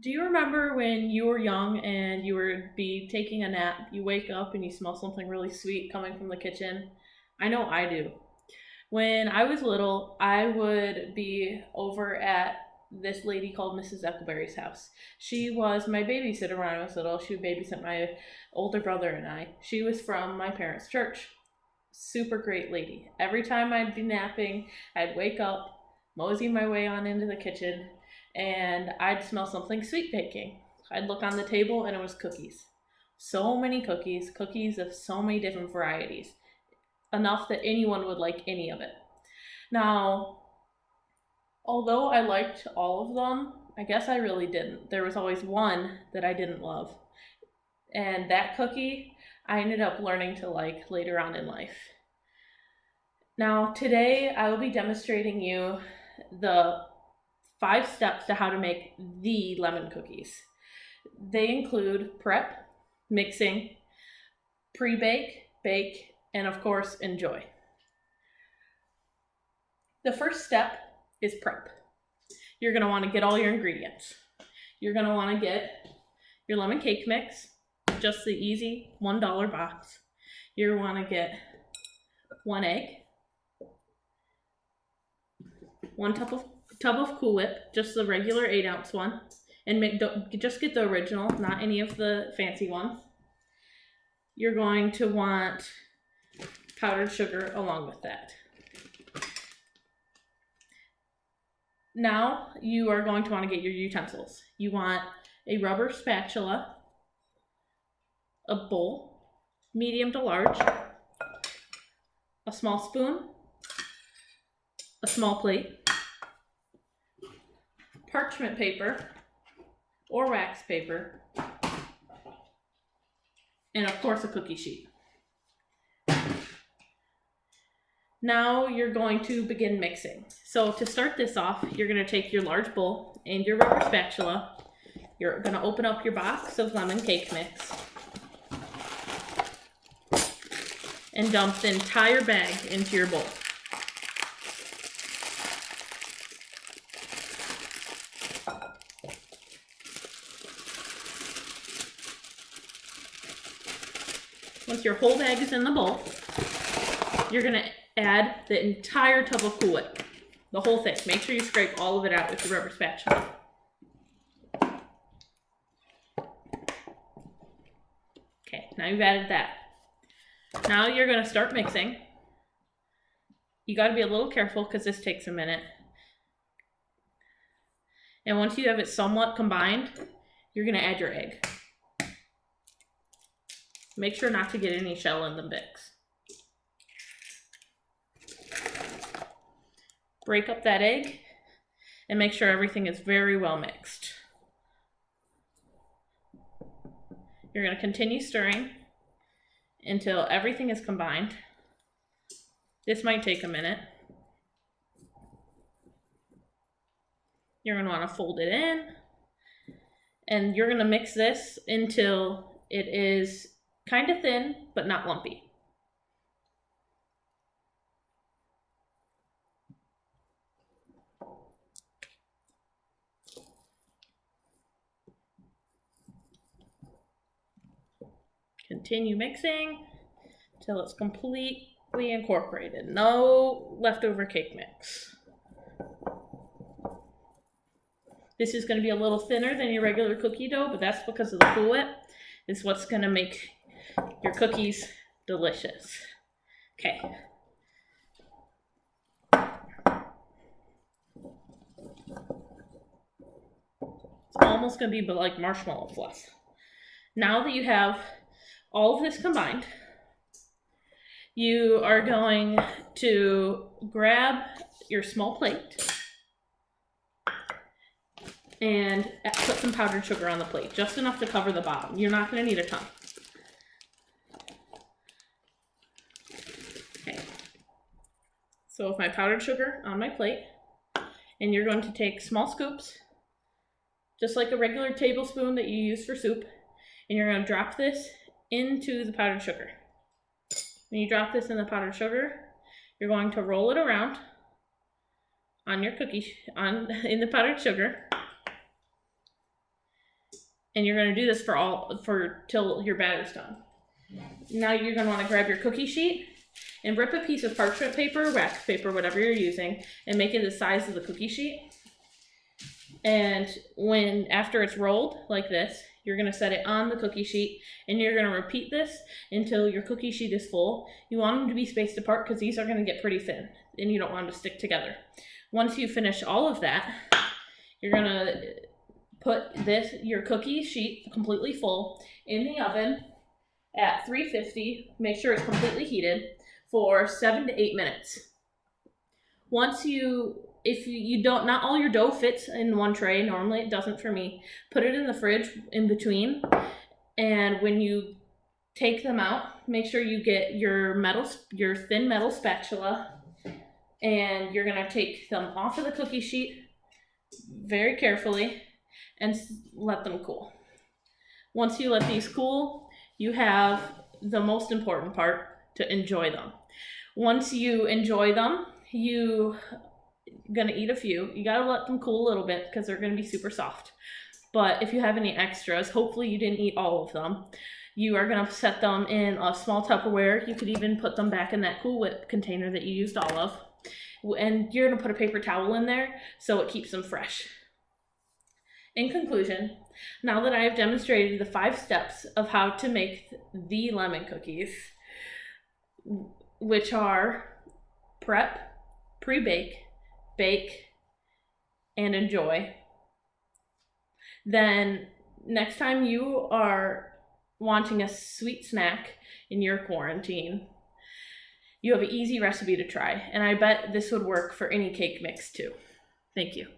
Do you remember when you were young and you would be taking a nap, you wake up and you smell something really sweet coming from the kitchen? I know I do. When I was little, I would be over at this lady called Mrs. Eckleberry's house. She was my babysitter when I was little. She would babysit my older brother and I. She was from my parents' church. Super great lady. Every time I'd be napping, I'd wake up, mosey my way on into the kitchen, and I'd smell something sweet baking. I'd look on the table and it was cookies. So many cookies, cookies of so many different varieties, enough that anyone would like any of it. Now, although I liked all of them, I guess I really didn't. There was always one that I didn't love. And that cookie I ended up learning to like later on in life. Now, today I will be demonstrating you the 5 steps to how to make the lemon cookies. They include prep, mixing, pre-bake, bake, and of course, enjoy. The first step is prep. You're going to want to get all your ingredients. You're going to want to get your lemon cake mix, just the easy $1 box. You're going to want to get 1 egg, 1 tub of Cool Whip, just the regular 8-ounce one, and just get the original, not any of the fancy ones. You're going to want powdered sugar along with that. Now you are going to want to get your utensils. You want a rubber spatula, a bowl, medium to large, a small spoon, a small plate, parchment paper or wax paper, and of course a cookie sheet. Now you're going to begin mixing. So to start this off, you're going to take your large bowl and your rubber spatula. You're going to open up your box of lemon cake mix and dump the entire bag into your bowl. Once your whole bag is in the bowl, you're going to add the entire tub of Cool Whip, the whole thing. Make sure you scrape all of it out with the rubber spatula. Okay, now you've added that. Now you're going to start mixing. You got to be a little careful because this takes a minute. And once you have it somewhat combined, you're going to add your egg. Make sure not to get any shell in the mix. Break up that egg and make sure everything is very well mixed. You're going to continue stirring until everything is combined. This might take a minute. You're going to want to fold it in, and you're going to mix this until it is kind of thin but not lumpy. Continue mixing until it's completely incorporated. No leftover cake mix. This is going to be a little thinner than your regular cookie dough, but that's because of the Cool Whip. It's what's going to make your cookies delicious. Okay. It's almost going to be like marshmallow fluff. Now that you have all of this combined, you are going to grab your small plate and put some powdered sugar on the plate, just enough to cover the bottom. You're not going to need a ton. Okay. So with my powdered sugar on my plate, and you're going to take small scoops, just like a regular tablespoon that you use for soup, and you're going to drop this into the powdered sugar. When you drop this in the powdered sugar, you're going to roll it around on your cookie in the powdered sugar. And you're going to do this till your batter's done. Now you're going to want to grab your cookie sheet and rip a piece of parchment paper, wax paper, whatever you're using, and make it the size of the cookie sheet. And after it's rolled like this, you're going to set it on the cookie sheet, and you're going to repeat this until your cookie sheet is full. You want them to be spaced apart because these are going to get pretty thin, and you don't want them to stick together. Once you finish all of that, you're going to put your cookie sheet completely full in the oven at 350. Make sure it's completely heated for 7 to 8 minutes. If you don't, not all your dough fits in one tray. Normally it doesn't for me. Put it in the fridge in between. And when you take them out, make sure you get your thin metal spatula, and you're gonna take them off of the cookie sheet very carefully and let them cool. Once you let these cool, you have the most important part, to enjoy them. Once you enjoy them, you're gonna eat a few. You gotta let them cool a little bit because they're gonna be super soft. But if you have any extras, hopefully you didn't eat all of them, you are gonna set them in a small Tupperware. You could even put them back in that Cool Whip container that you used all of. And you're gonna put a paper towel in there so it keeps them fresh. In conclusion, now that I have demonstrated the 5 steps of how to make the lemon cookies, which are prep, pre-bake, bake, and enjoy, then next time you are wanting a sweet snack in your quarantine, you have an easy recipe to try, and I bet this would work for any cake mix too. Thank you.